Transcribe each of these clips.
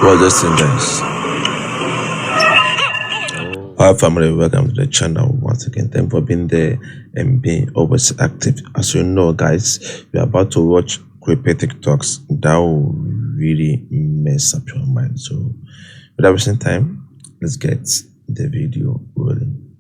Well, just in guys. Hi family, welcome to the channel once again. Thanks for being there and being always active. As you know guys, we are about to watch creepy TikToks that will really mess up your mind. So without wasting time, let's get the video rolling.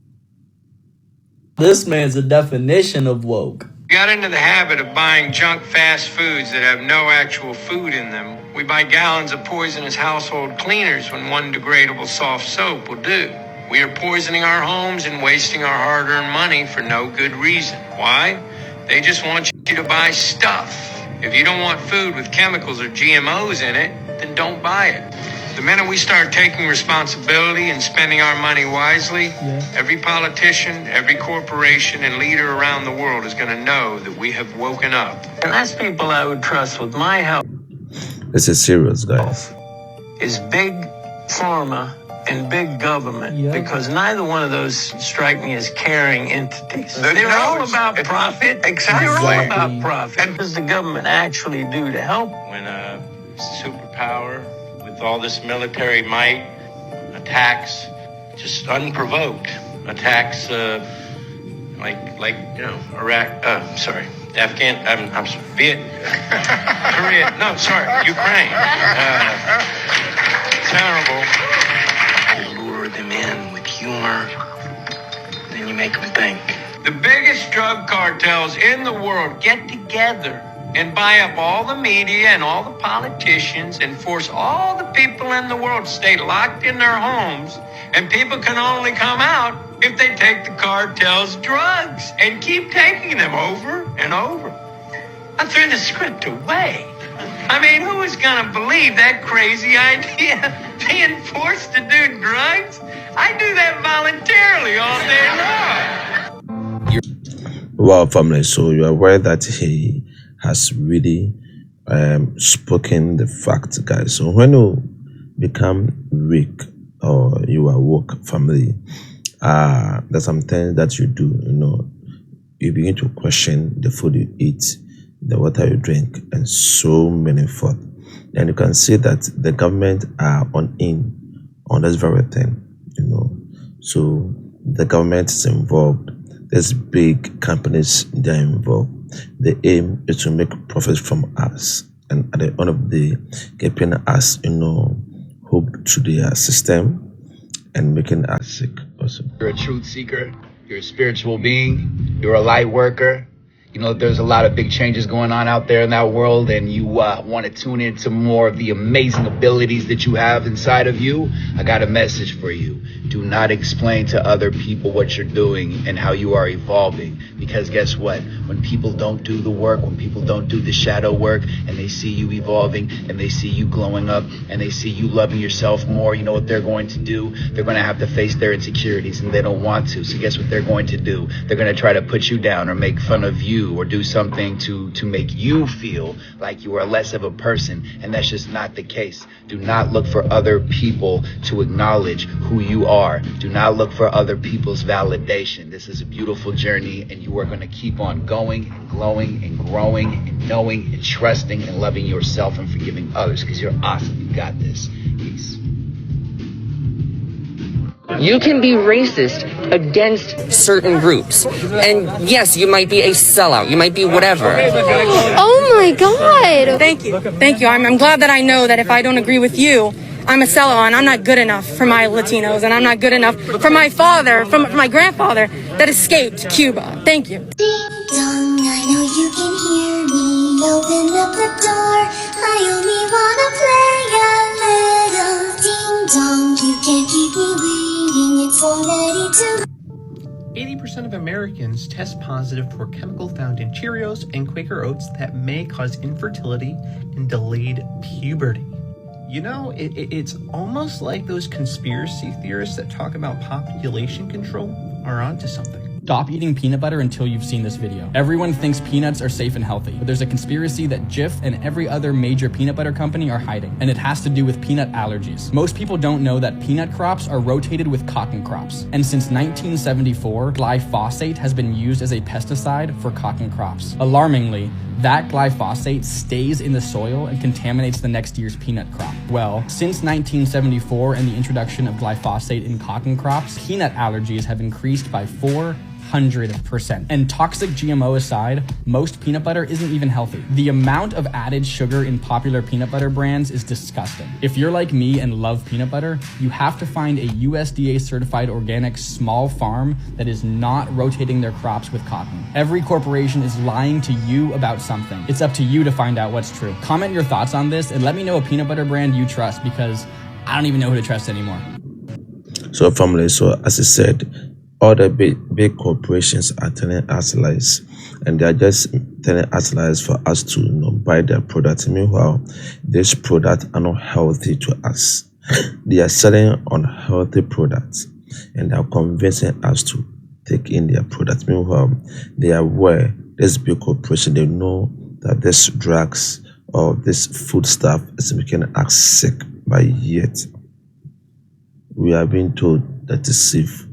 This man's a definition of woke. Got into the habit of buying junk fast foods that have no actual food in them. We buy gallons of poisonous household cleaners when one degradable soft soap will do. We are poisoning our homes and wasting our hard-earned money for no good reason. Why? They just want you to buy stuff. If you don't want food with chemicals or GMOs in it, then don't buy it. The minute we start taking responsibility and spending our money wisely, every politician, every corporation, and leader around the world is going to know that we have woken up. And that's people I would trust with my help. This is serious, guys. Is big pharma and big government, because neither one of those strike me as caring entities. They're all about profit. Exactly. They're all about profit. What does the government actually do to help? When a superpower with all this military might attacks just unprovoked, attacks like you know, Iraq, I'm sorry, Korea, no, sorry, Ukraine. Terrible. You lure them in with humor, then you make them think. The biggest drug cartels in the world get together and buy up all the media and all the politicians and force all the people in the world to stay locked in their homes, and people can only come out if they take the cartel's drugs and keep taking them over and over. I threw the script away. I mean, who is going to believe that crazy idea? Being forced to do drugs? I do that voluntarily all day long. Wow, family. So you are aware that he has really spoken the fact, guys. So when you become weak or you are woke, family, there's some things that you do, you know, you begin to question the food you eat, the water you drink, and so many forth. And you can see that the government are on this very thing, you know. So the government is involved. There's big companies that are involved. The aim is to make profits from us, and at the end of the day, keeping us, you know, hooked to their system and making us sick also. You're a truth seeker. You're a spiritual being. You're a light worker. You know, there's a lot of big changes going on out there in that world, and you want to tune into more of the amazing abilities that you have inside of you. I got a message for you. Do not explain to other people what you're doing and how you are evolving, because guess what? When people don't do the work, when people don't do the shadow work, and they see you evolving, and they see you glowing up, and they see you loving yourself more, you know what they're going to do? They're going to have to face their insecurities, and they don't want to. So guess what they're going to do? They're going to try to put you down or make fun of you, or do something to make you feel like you are less of a person, and that's just not the case. Do not look for other people to acknowledge who you are. Do not look for other people's validation. This is a beautiful journey, and you are going to keep on going and glowing and growing and knowing and trusting and loving yourself and forgiving others, because you're awesome. You got this. Peace. You can be racist against certain groups. And yes, you might be a sellout. You might be whatever. Oh my God. Thank you. Thank you. I'm glad that I know that if I don't agree with you, I'm a sellout, and I'm not good enough for my Latinos, and I'm not good enough for my father, for my grandfather that escaped Cuba. Thank you. Ding dong, I know you can hear me. Open up the door. I only wanna play a little ding dong. You can't keep me waiting. It's already too. 80% of Americans test positive for chemical found in Cheerios and Quaker Oats that may cause infertility and delayed puberty. You know, it's almost like those conspiracy theorists that talk about population control are onto something. Stop eating peanut butter until you've seen this video. Everyone thinks peanuts are safe and healthy, but there's a conspiracy that Jif and every other major peanut butter company are hiding, and it has to do with peanut allergies. Most people don't know that peanut crops are rotated with cotton crops, and since 1974, glyphosate has been used as a pesticide for cotton crops. Alarmingly, that glyphosate stays in the soil and contaminates the next year's peanut crop. Well, since 1974 and the introduction of glyphosate in cotton crops, peanut allergies have increased by 400%. And toxic GMO aside, most peanut butter isn't even healthy. The amount of added sugar in popular peanut butter brands is disgusting. If you're like me and love peanut butter, you have to find a USDA certified organic small farm that is not rotating their crops with cotton. Every corporation is lying to you about something. It's up to you to find out what's true. Comment your thoughts on this and let me know a peanut butter brand you trust, because I don't even know who to trust anymore. So family, so as I said, all the big corporations are telling us lies, and they are just telling us lies for us to buy their products. Meanwhile, these products are not healthy to us. They are selling unhealthy products, and they are convincing us to take in their products. Meanwhile, they are aware, this big corporation, they know that this drugs or this food stuff is making us sick, but yet we are being told that it's safe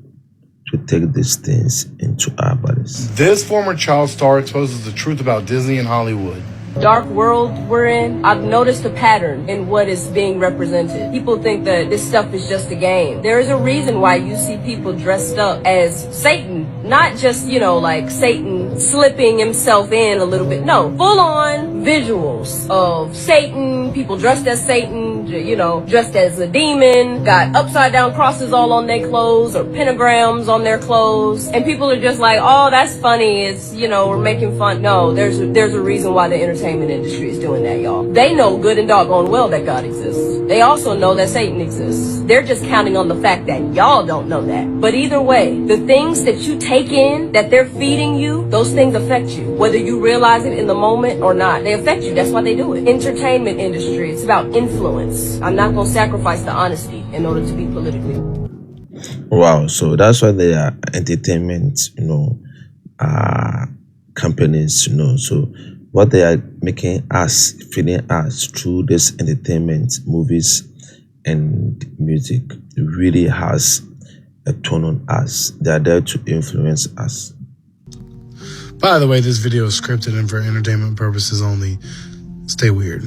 to take these things into our bodies. This former child star exposes the truth about Disney and Hollywood. Dark world we're in, I've noticed a pattern in what is being represented. People think that this stuff is just a game. There is a reason why you see people dressed up as Satan. Not just, like Satan slipping himself in a little bit. No, full on visuals of Satan, people dressed as Satan, dressed as a demon, got upside down crosses all on their clothes or pentagrams on their clothes. And people are just like, oh, that's funny. It's, we're making fun. No, there's a reason why the entertainment industry is doing that, y'all. They know good and doggone well that God exists. They also know that Satan exists. They're just counting on the fact that y'all don't know that. But either way, the things that you take in, that they're feeding you, those things affect you. Whether you realize it in the moment or not, they affect you. That's why they do it. Entertainment industry, it's about influence. I'm not going to sacrifice the honesty in order to be politically. Wow, so that's why they are entertainment, companies, so what they are making us, feeding us through this entertainment, movies and music really has a tone on us. They are there to influence us. By the way, this video is scripted and for entertainment purposes only. Stay weird.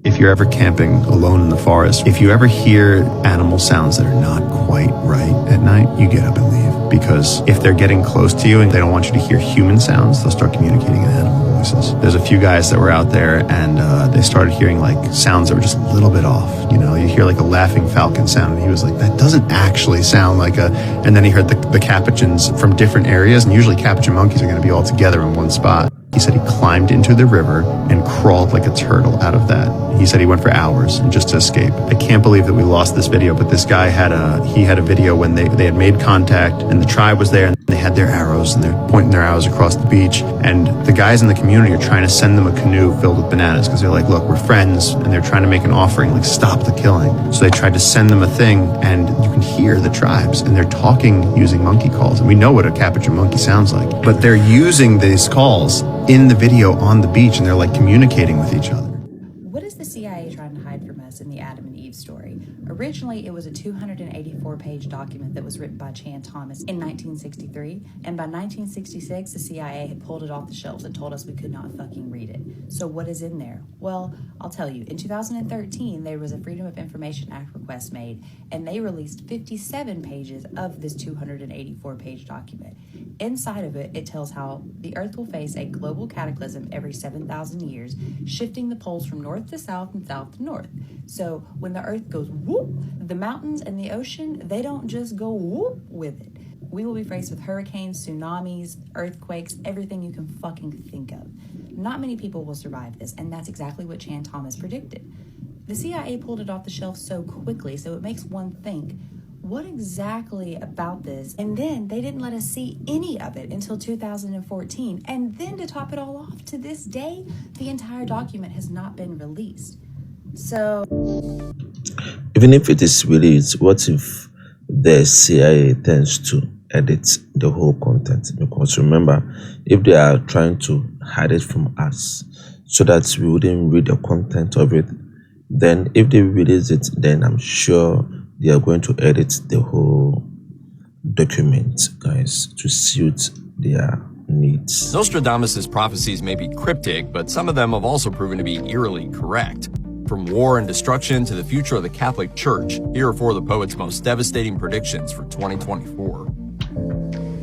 If you're ever camping alone in the forest, if you ever hear animal sounds that are not quite right at night, you get up and leave. Because if they're getting close to you and they don't want you to hear human sounds, they'll start communicating in animal voices. There's a few guys that were out there and they started hearing like sounds that were just a little bit off. You hear like a laughing falcon sound, and he was like, that doesn't actually sound like a... And then he heard the capuchins from different areas, and usually capuchin monkeys are going to be all together in one spot. He said he climbed into the river and crawled like a turtle out of that. He said he went for hours and just to escape. I can't believe that we lost this video, but this guy had a video when they had made contact and the tribe was there and they had their arrows and they're pointing their arrows across the beach. And the guys in the community are trying to send them a canoe filled with bananas because they're like, look, we're friends, and they're trying to make an offering, like stop the killing. So they tried to send them a thing, and you can hear the tribes and they're talking using monkey calls. And we know what a capuchin monkey sounds like, but they're using these calls in the video on the beach and they're like communicating with each other. What is the CIA trying to hide from us in the Adam and Eve story? Originally, it was a 284-page document that was written by Chan Thomas in 1963, and by 1966, the CIA had pulled it off the shelves and told us we could not fucking read it. So what is in there? Well, I'll tell you. In 2013, there was a Freedom of Information Act request made, and they released 57 pages of this 284-page document. Inside of it, it tells how the Earth will face a global cataclysm every 7,000 years, shifting the poles from north to south and south to north. So when the Earth goes whoop, the mountains and the ocean, they don't just go whoop with it. We will be faced with hurricanes, tsunamis, earthquakes, everything you can fucking think of. Not many people will survive this, and that's exactly what Chan Thomas predicted. The CIA pulled it off the shelf so quickly, so it makes one think, what exactly about this? And then they didn't let us see any of it until 2014. And then to top it all off, to this day, the entire document has not been released. So... Even if it is released, what if the CIA tends to edit the whole content, because remember, if they are trying to hide it from us so that we wouldn't read the content of it, then if they release it, then I'm sure they are going to edit the whole document, guys, to suit their needs. Nostradamus' prophecies may be cryptic, but some of them have also proven to be eerily correct. From war and destruction to the future of the Catholic Church, here are 4 of the poet's most devastating predictions for 2024.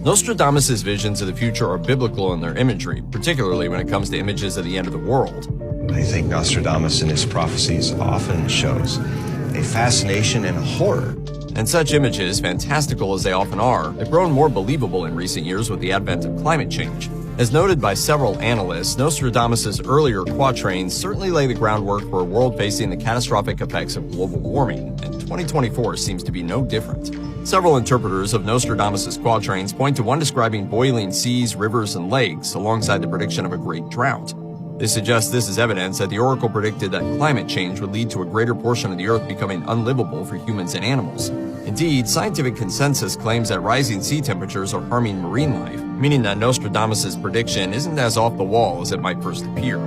Nostradamus' visions of the future are biblical in their imagery, particularly when it comes to images of the end of the world. I think Nostradamus in his prophecies often shows a fascination and a horror. And such images, fantastical as they often are, have grown more believable in recent years with the advent of climate change. As noted by several analysts, Nostradamus' earlier quatrains certainly lay the groundwork for a world facing the catastrophic effects of global warming, and 2024 seems to be no different. Several interpreters of Nostradamus' quatrains point to one describing boiling seas, rivers, and lakes, alongside the prediction of a great drought. They suggest this is evidence that the oracle predicted that climate change would lead to a greater portion of the earth becoming unlivable for humans and animals. Indeed, scientific consensus claims that rising sea temperatures are harming marine life, meaning that Nostradamus' prediction isn't as off the wall as it might first appear.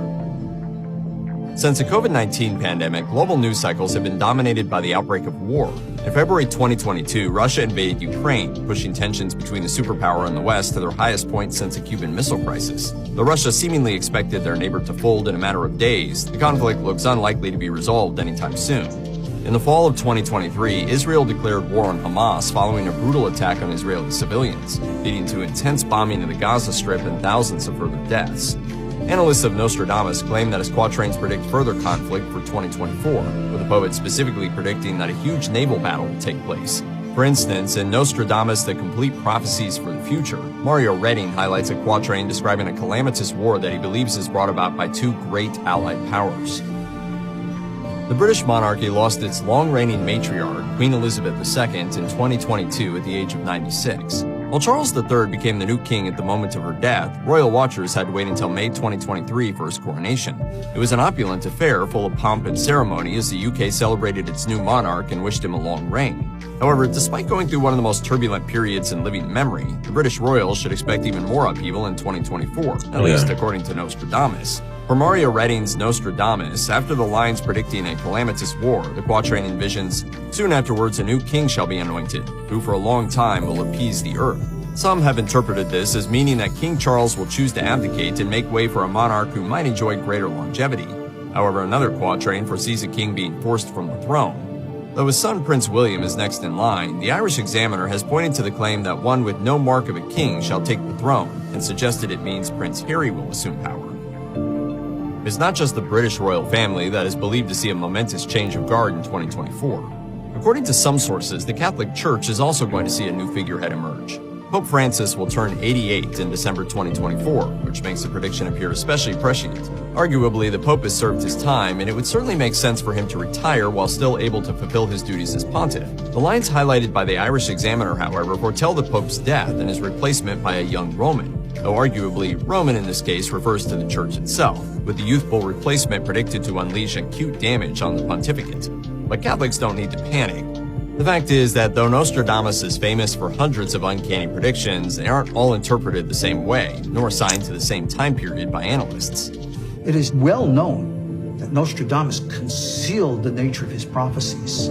Since the COVID-19 pandemic, global news cycles have been dominated by the outbreak of war. In February 2022, Russia invaded Ukraine, pushing tensions between the superpower and the West to their highest point since the Cuban Missile Crisis. Though Russia seemingly expected their neighbor to fold in a matter of days, the conflict looks unlikely to be resolved anytime soon. In the fall of 2023, Israel declared war on Hamas following a brutal attack on Israeli civilians, leading to intense bombing of the Gaza Strip and thousands of further deaths. Analysts of Nostradamus claim that his quatrains predict further conflict for 2024, with the poet specifically predicting that a huge naval battle will take place. For instance, in Nostradamus, The Complete Prophecies for the Future, Mario Redding highlights a quatrain describing a calamitous war that he believes is brought about by 2 great allied powers. The British monarchy lost its long-reigning matriarch, Queen Elizabeth II, in 2022 at the age of 96. While Charles III became the new king at the moment of her death, royal watchers had to wait until May 2023 for his coronation. It was an opulent affair full of pomp and ceremony as the UK celebrated its new monarch and wished him a long reign. However, despite going through one of the most turbulent periods in living memory, the British royals should expect even more upheaval in 2024, at least according to Nostradamus. For Mario Redding's Nostradamus, after the lines predicting a calamitous war, the quatrain envisions, "Soon afterwards a new king shall be anointed, who for a long time will appease the earth." Some have interpreted this as meaning that King Charles will choose to abdicate and make way for a monarch who might enjoy greater longevity. However, another quatrain foresees a king being forced from the throne. Though his son Prince William is next in line, the Irish Examiner has pointed to the claim that one with no mark of a king shall take the throne, and suggested it means Prince Harry will assume power. It's not just the British royal family that is believed to see a momentous change of guard in 2024. According to some sources, the Catholic Church is also going to see a new figurehead emerge. Pope Francis will turn 88 in December 2024, which makes the prediction appear especially prescient. Arguably, the Pope has served his time, and it would certainly make sense for him to retire while still able to fulfill his duties as pontiff. The lines highlighted by the Irish Examiner, however, foretell the Pope's death and his replacement by a young Roman, though arguably Roman in this case refers to the Church itself, with the youthful replacement predicted to unleash acute damage on the pontificate. But Catholics don't need to panic. The fact is that though Nostradamus is famous for hundreds of uncanny predictions, they aren't all interpreted the same way, nor assigned to the same time period by analysts. It is well known that Nostradamus concealed the nature of his prophecies.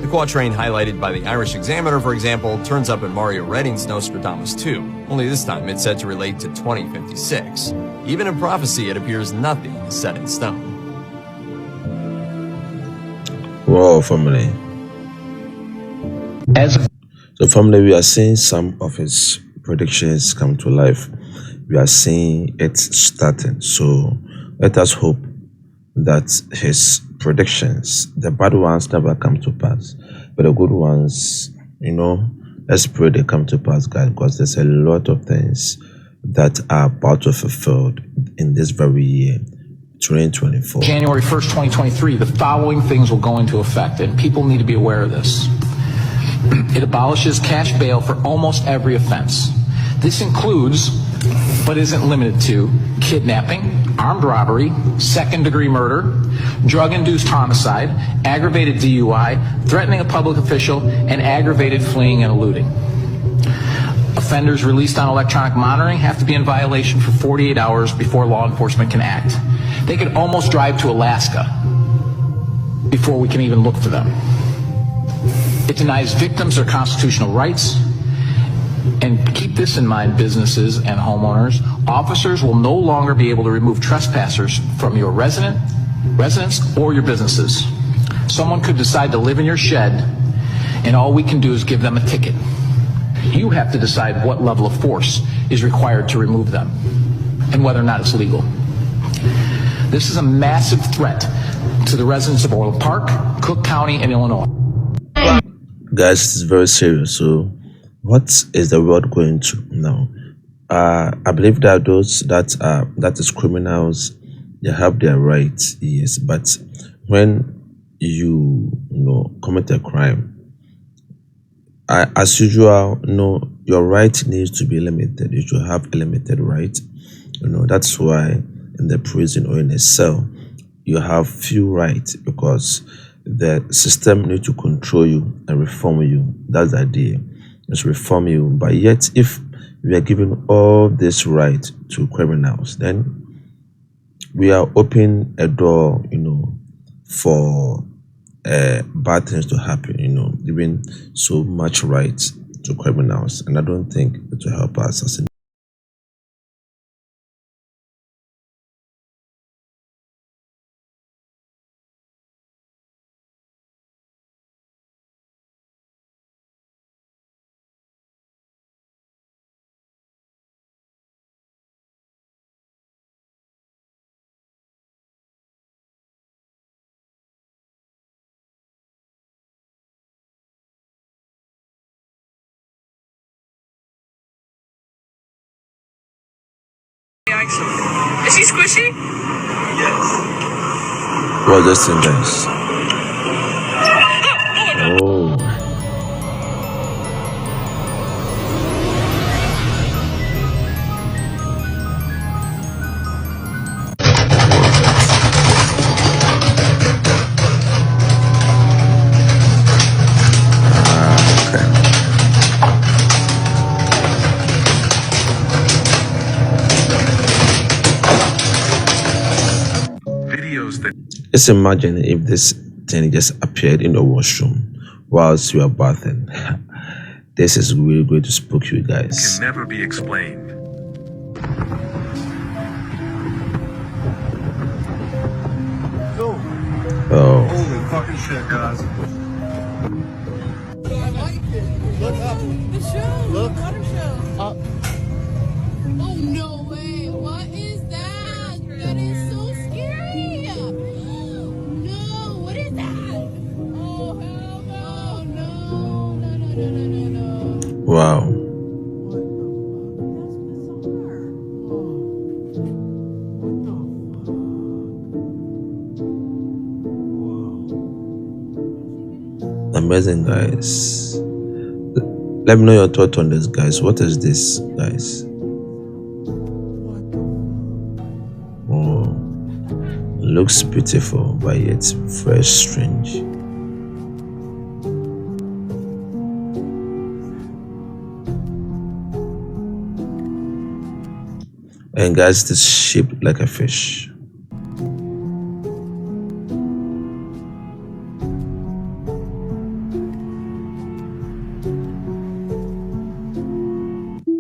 The quatrain highlighted by the Irish Examiner, for example, turns up in Mario Redding's Nostradamus 2, only this time it's said to relate to 2056. Even in prophecy, it appears nothing is set in stone. Wow, family. So family, we are seeing some of his predictions come to life. We are seeing it starting. So let us hope that his predictions, the bad ones never come to pass, but the good ones, let's pray they come to pass, guys, because there's a lot of things that are about to fulfilled in this very year, 2024. January 1st, 2023, the following things will go into effect, and people need to be aware of this. It abolishes cash bail for almost every offense. This includes, but isn't limited to, kidnapping, armed robbery, second-degree murder, drug-induced homicide, aggravated DUI, threatening a public official, and aggravated fleeing and eluding. Offenders released on electronic monitoring have to be in violation for 48 hours before law enforcement can act. They could almost drive to Alaska before we can even look for them. It denies victims their constitutional rights. And keep this in mind, businesses and homeowners, officers will no longer be able to remove trespassers from your residence or your businesses. Someone could decide to live in your shed, and all we can do is give them a ticket. You have to decide what level of force is required to remove them and whether or not it's legal. This is a massive threat to the residents of Orland Park, Cook County, and Illinois. Guys, this is very serious. So what is the world going to now? I believe that those that is criminals, they have their rights, yes, but when you commit a crime, as usual, your right needs to be limited. You should have a limited right. That's why in the prison or in a cell, you have few rights, because the system needs to control you and reform you. That's the idea. It's reform you. But yet, if we are giving all this right to criminals, then we are opening a door, for bad things to happen, giving so much right to criminals. And I don't think it will help us as a Is she squishy? Yes. Well, just in this. Oh. Just imagine if this thing just appeared in the washroom whilst you are bathing. This is really going to spook you guys. Can never be explained. Oh. Holy fucking shit, guys. I like it. Look up. The show. Look. Water show. Up. Oh, no way. What is that? That is so scary. No, what is that? Oh, hell no. No. Wow. Amazing, guys. Let me know your thought on this, guys. What is this, guys? Oh, looks beautiful, but yet very strange. And guys, this is shaped like a fish.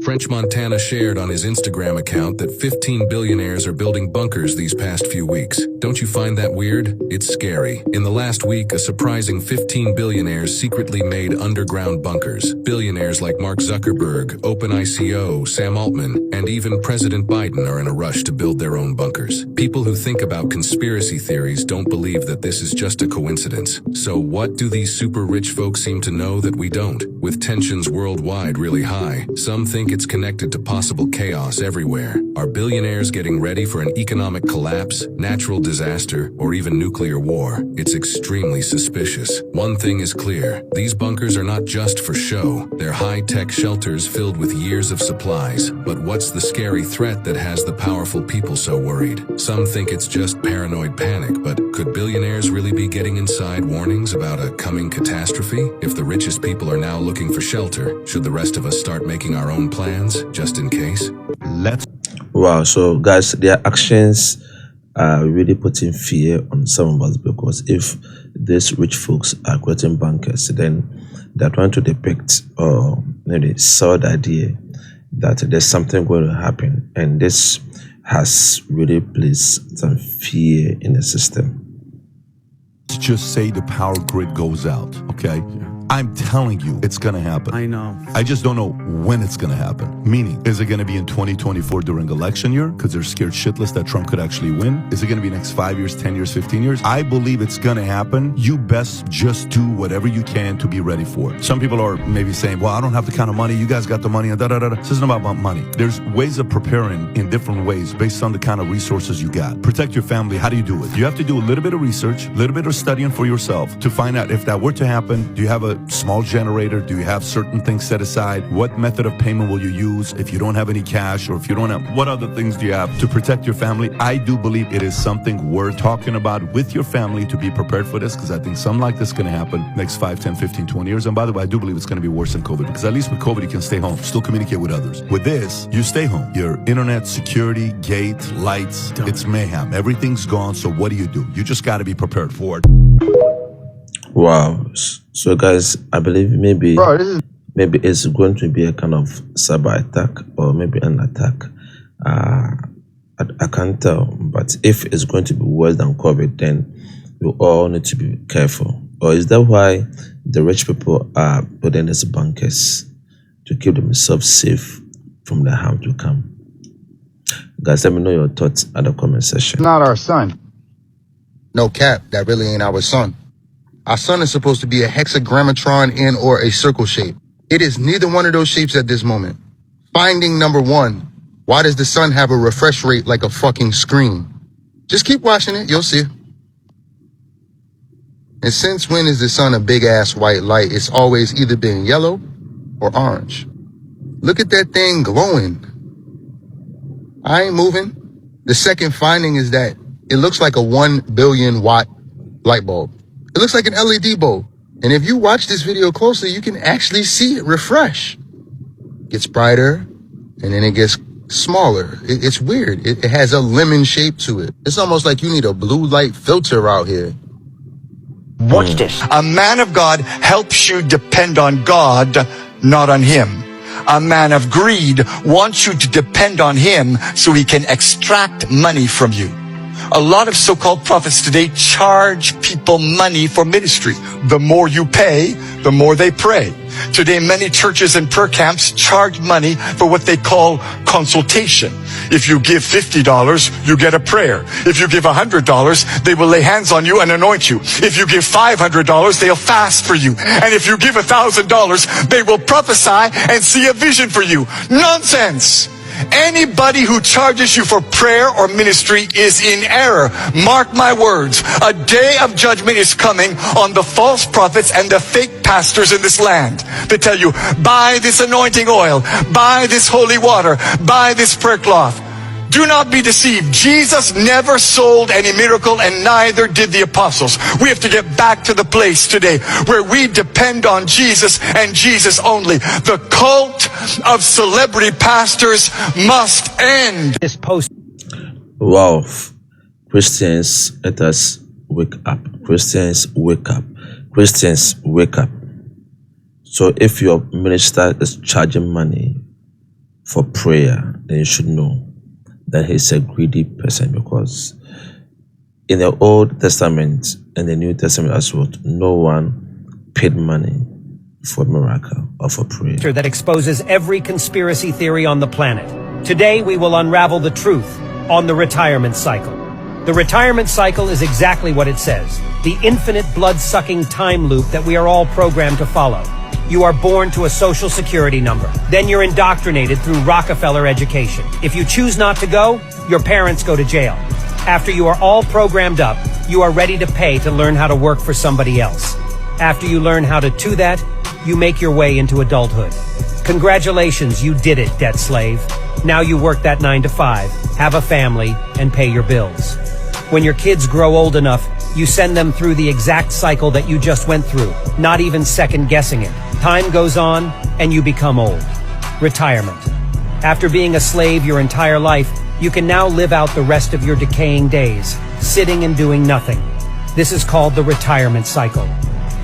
French Montana shared on his Instagram account that 15 billionaires are building bunkers these past few weeks. Don't you find that weird? It's scary. In the last week, a surprising 15 billionaires secretly made underground bunkers. Billionaires like Mark Zuckerberg, OpenICO, Sam Altman, and even President Biden are in a rush to build their own bunkers. People who think about conspiracy theories don't believe that this is just a coincidence. So what do these super rich folks seem to know that we don't? With tensions worldwide really high, some think it's connected to possible chaos everywhere. Are billionaires getting ready for an economic collapse, natural disaster, or even nuclear war, it's extremely suspicious. One thing is clear, these bunkers are not just for show. They're high-tech shelters filled with years of supplies. But what's the scary threat that has the powerful people so worried? Some think it's just paranoid panic, but could billionaires really be getting inside warnings about a coming catastrophe? If the richest people are now looking for shelter, should the rest of us start making our own plans, just in case? Wow, so guys, their actions are really putting fear on some of us, because if these rich folks are creating bunkers, then they're trying to depict or maybe sell the idea that there's something going to happen, and this has really placed some fear in the system. Let's just say the power grid goes out, okay? I'm telling you, it's gonna happen. I know. I just don't know when it's gonna happen. Meaning, is it gonna be in 2024 during election year? Because they're scared shitless that Trump could actually win? Is it gonna be next 5 years, 10 years, 15 years? I believe it's gonna happen. You best just do whatever you can to be ready for it. Some people are maybe saying, well, I don't have the kind of money. You guys got the money and da-da-da-da. This isn't about money. There's ways of preparing in different ways based on the kind of resources you got. Protect your family. How do you do it? You have to do a little bit of research, a little bit of studying for yourself to find out if that were to happen. Do you have a small generator? Do you have certain things set aside? What method of payment will you use if you don't have any cash, or if you don't have, what other things do you have to protect your family? I do believe it is something worth talking about with your family to be prepared for this, because I think something like this is going to happen next 5, 10, 15, 20 years. And by the way, I do believe it's going to be worse than COVID, because at least with COVID, you can stay home, still communicate with others. With this, you stay home. Your internet, security, gate, lights, it's mayhem. Everything's gone. So what do? You just got to be prepared for it. Wow. So guys, I believe maybe it's going to be a kind of cyber attack, or maybe an attack. I can't tell, but if it's going to be worse than COVID, then we all need to be careful. Or is that why the rich people are building these bunkers, to keep themselves safe from the harm to come? Guys, let me know your thoughts at the comment section. Not our son. No cap, that really ain't our son. Our sun is supposed to be a hexagrammatron and or a circle shape. It is neither one of those shapes at this moment. Finding number 1. Why does the sun have a refresh rate like a fucking screen? Just keep watching it, you'll see. And since when is the sun a big ass white light? It's always either been yellow or orange. Look at that thing glowing. I ain't moving. The second finding is that it looks like a 1 billion watt light bulb. It looks like an LED bulb. And if you watch this video closely, you can actually see it refresh. It gets brighter, and then it gets smaller. It's weird. It has a lemon shape to it. It's almost like you need a blue light filter out here. Watch this. A man of God helps you depend on God, not on him. A man of greed wants you to depend on him so he can extract money from you. A lot of so-called prophets today charge people money for ministry. The more you pay, the more they pray. Today, many churches and prayer camps charge money for what they call consultation. If you give $50, you get a prayer. If you give $100, they will lay hands on you and anoint you. If you give $500, they'll fast for you. And if you give $1,000, they will prophesy and see a vision for you. Nonsense! Anybody who charges you for prayer or ministry is in error. Mark my words. A day of judgment is coming on the false prophets and the fake pastors in this land. They tell you, buy this anointing oil, buy this holy water, buy this prayer cloth. Do not be deceived. Jesus never sold any miracle, and neither did the apostles. We have to get back to the place today where we depend on Jesus and Jesus only. The cult of celebrity pastors must end. This post. Wow. Christians, let us wake up. Christians, wake up. Christians, wake up. So if your minister is charging money for prayer, then you should know that he's a greedy person, because in the Old Testament and the New Testament as well, no one paid money for a miracle or for prayer. That exposes every conspiracy theory on the planet. Today, we will unravel the truth on the retirement cycle. The retirement cycle is exactly what it says, the infinite blood-sucking time loop that we are all programmed to follow. You are born to a social security number. Then you're indoctrinated through Rockefeller education. If you choose not to go, your parents go to jail. After you are all programmed up, you are ready to pay to learn how to work for somebody else. After you learn how to do that, you make your way into adulthood. Congratulations, you did it, debt slave. Now you work that 9 to 5, have a family, and pay your bills. When your kids grow old enough, you send them through the exact cycle that you just went through, not even second guessing it. Time goes on, and you become old. Retirement. After being a slave your entire life, you can now live out the rest of your decaying days, sitting and doing nothing. This is called the retirement cycle.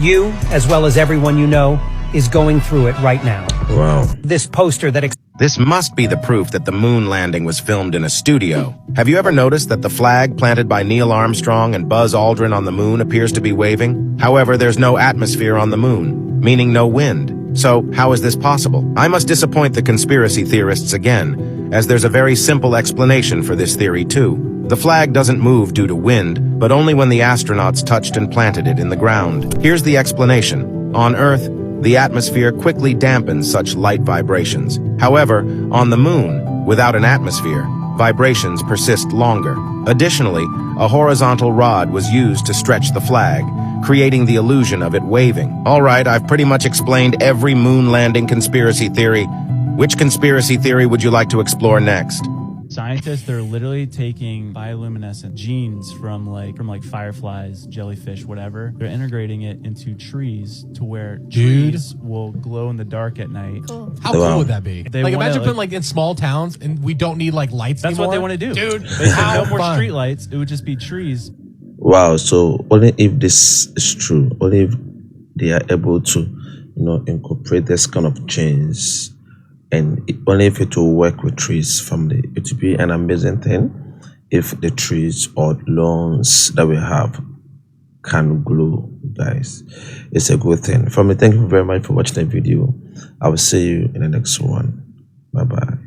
You, as well as everyone you know, is going through it right now. Wow. This poster that This must be the proof that the moon landing was filmed in a studio. Have you ever noticed that the flag planted by Neil Armstrong and Buzz Aldrin on the moon appears to be waving? However, there's no atmosphere on the moon, meaning no wind. So, how is this possible? I must disappoint the conspiracy theorists again, as there's a very simple explanation for this theory too. The flag doesn't move due to wind, but only when the astronauts touched and planted it in the ground. Here's the explanation. On Earth, the atmosphere quickly dampens such light vibrations. However, on the moon, without an atmosphere, vibrations persist longer. Additionally, a horizontal rod was used to stretch the flag, creating the illusion of it waving. All right, I've pretty much explained every moon landing conspiracy theory. Which conspiracy theory would you like to explore next? Scientists, they're literally taking bioluminescent genes from like fireflies, jellyfish, whatever. They're integrating it into trees to where trees will glow in the dark at night. Cool. How cool would that be? They like, wanna, imagine putting like in small towns and we don't need like lights That's anymore. what they want to do. Dude, they said no more street lights. It would just be trees. Wow. So only if this is true, only if they are able to, incorporate this kind of change, and only if it will work with trees family, it will be an amazing thing if the trees or lawns that we have can glow, guys. It's a good thing. Family, thank you very much for watching the video. I will see you in the next one. Bye bye.